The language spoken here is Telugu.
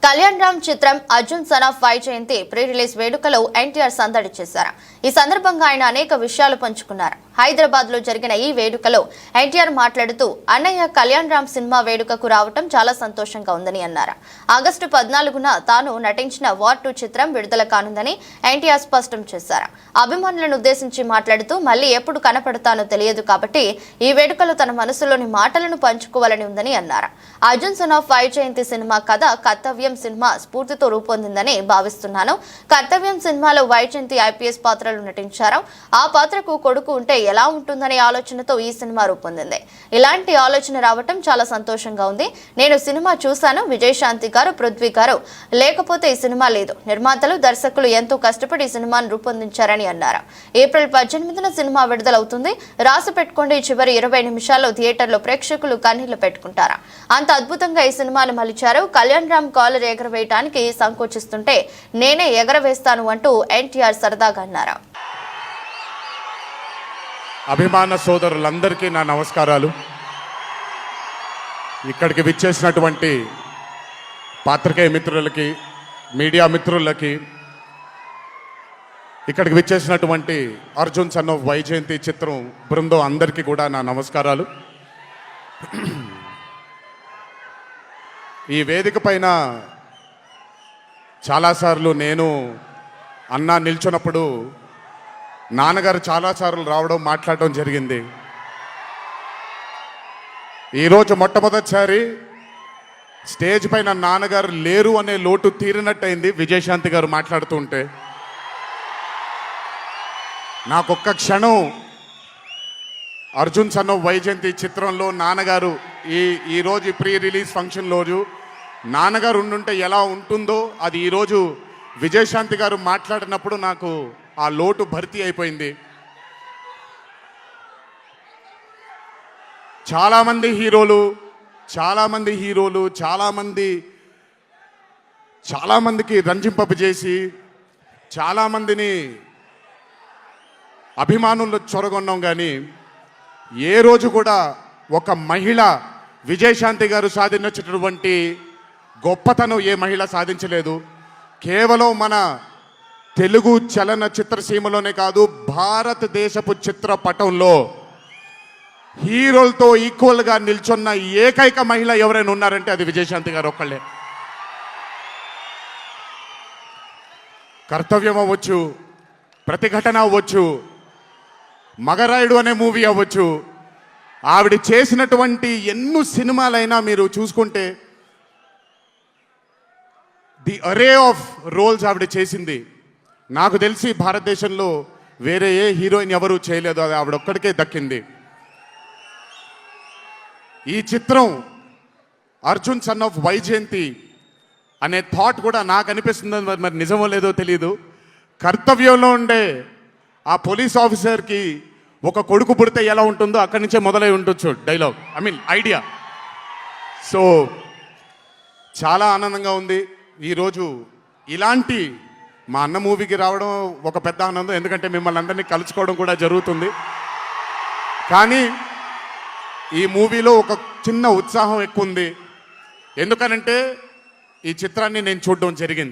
కళ్యాణ్ రామ్ చిత్రం Arjun son of Vyjayanthi pre release వేడుకలో ఎన్టీఆర్ సందడి చేశారు. ఈ సందర్భంగా ఆయన అనేక విషయాలు పంచుకున్నారు. హైదరాబాద్ లో జరిగిన ఈ వేడుకలో ఎన్టీఆర్ మాట్లాడుతూ అన్నయ్య కళ్యాణ్ రామ్ సినిమా వేడుకకు రావటం చాలా సంతోషంగా ఉందని అన్నారు. ఆగస్టు 14న తాను నటించిన వార్ 2 చిత్రం విడుదల కానుందని ఎన్టీఆర్ స్పష్టం చేశారు. అభిమానులను ఉద్దేశించి మాట్లాడుతూ మళ్ళీ ఎప్పుడు కనపడతానో తెలియదు కాబట్టి ఈ వేడుకలో తన మనసులోని మాటలను పంచుకోవాలని ఉందని అన్నారు. Arjun son of Vyjayanthi cinema కథ కర్తవ్యం సినిమా స్ఫూర్తితో రూపొందిందని భావిస్తున్నాను. కర్తవ్యం సినిమాలో వైజయంతి ఐపీఎస్ పాత్రలో నటించారు. ఆ పాత్రకు కొడుకు ఉంటే ఎలా ఉంటుందనే ఆలోచనతో ఈ సినిమా రూపొందింది. ఇలాంటి ఆలోచన రావటం చాలా సంతోషంగా ఉంది. నేను సినిమా చూశాను. విజయశాంతి గారు, పృథ్వీ గారు లేకపోతే ఈ సినిమా లేదు. నిర్మాతలు, దర్శకులు ఎంతో కష్టపడి ఈ సినిమాను రూపొందించారని అన్నారు. ఏప్రిల్ 18న సినిమా విడుదలవుతుంది. రాసి పెట్టుకోండి, చివరి 20 నిమిషాల్లో థియేటర్లో ప్రేక్షకులు కన్నీళ్లు పెట్టుకుంటారు. అంత అద్భుతంగా ఈ సినిమాను మలిచారు. కళ్యాణ్ రామ్ కాలర్ ఎగరవేయడానికి సంకోచిస్తుంటే నేనే ఎగరవేస్తాను అంటూ ఎన్టీఆర్ సరదాగా అన్నారు. అభిమాన సోదరులందరికీ నా నమస్కారాలు. ఇక్కడికి విచ్చేసినటువంటి పాత్రికేయ మిత్రులకి, మీడియా మిత్రులకి, ఇక్కడికి విచ్చేసినటువంటి అర్జున్ సన్ ఆఫ్ వైజయంతి చిత్రం బృందం అందరికీ కూడా నా నమస్కారాలు. ఈ వేదిక పైన చాలాసార్లు నేను అన్నా నిల్చున్నప్పుడు నాన్నగారు చాలాసార్లు రావడం, మాట్లాడడం జరిగింది. ఈరోజు మొట్టమొదటిసారి స్టేజ్ పైన నాన్నగారు లేరు అనే లోటు తీరినట్టయింది విజయశాంతి గారు మాట్లాడుతూ ఉంటే. నాకొక్క క్షణం అర్జున్ సన్ ఆఫ్ వైజయంతి చిత్రంలో నాన్నగారు ఈరోజు ప్రీ రిలీజ్ ఫంక్షన్ రోజు నాన్నగారు ఉండుంటే ఎలా ఉంటుందో అది ఈరోజు విజయశాంతి గారు మాట్లాడినప్పుడు నాకు ఆ లోటు భర్తీ అయిపోయింది. చాలామంది హీరోలు చాలామందికి రంజింపజేసి చాలామందిని అభిమానుల్లో చొరగొన్నాం. కానీ ఏ రోజు కూడా ఒక మహిళ విజయశాంతి గారు సాధించినటువంటి గొప్పతనం ఏ మహిళ సాధించలేదు. కేవలం మన తెలుగు చలన చిత్రసీమలోనే కాదు, భారతదేశపు చిత్రపటంలో హీరోలతో ఈక్వల్గా నిల్చున్న ఏకైక మహిళ ఎవరైనా ఉన్నారంటే అది విజయశాంతి గారు ఒక్కళ్ళే. కర్తవ్యం అవ్వచ్చు, ప్రతిఘటన అవ్వచ్చు, మగరాయుడు అనే మూవీ అవ్వచ్చు, ఆవిడ చేసినటువంటి ఎన్నో సినిమాలైనా మీరు చూసుకుంటే ది అరే ఆఫ్ రోల్స్ ఆవిడ చేసింది. నాకు తెలిసి భారతదేశంలో వేరే ఏ హీరోయిన్ ఎవరూ చేయలేదు, అది ఆవిడ ఒక్కడికే దక్కింది. ఈ చిత్రం అర్జున్ సన్ ఆఫ్ వైజయంతి అనే థాట్ కూడా నాకు అనిపిస్తుంది, మరి నిజమో లేదో తెలియదు. కర్తవ్యంలో ఉండే ఆ పోలీస్ ఆఫీసర్కి ఒక కొడుకు పుడితే ఎలా ఉంటుందో అక్కడి నుంచే మొదలై ఉండొచ్చు డైలాగ్, ఐడియా. సో చాలా ఆనందంగా ఉంది. ఈరోజు ఇలాంటి మా అన్న మూవీకి రావడం ఒక పెద్ద ఆనందం, ఎందుకంటే మిమ్మల్ని అందరినీ కలుసుకోవడం కూడా జరుగుతుంది. కానీ ఈ మూవీలో ఒక చిన్న ఉత్సాహం ఎక్కువ ఉంది. ఎందుకనంటే ఈ చిత్రాన్ని నేను చూడడం జరిగింది.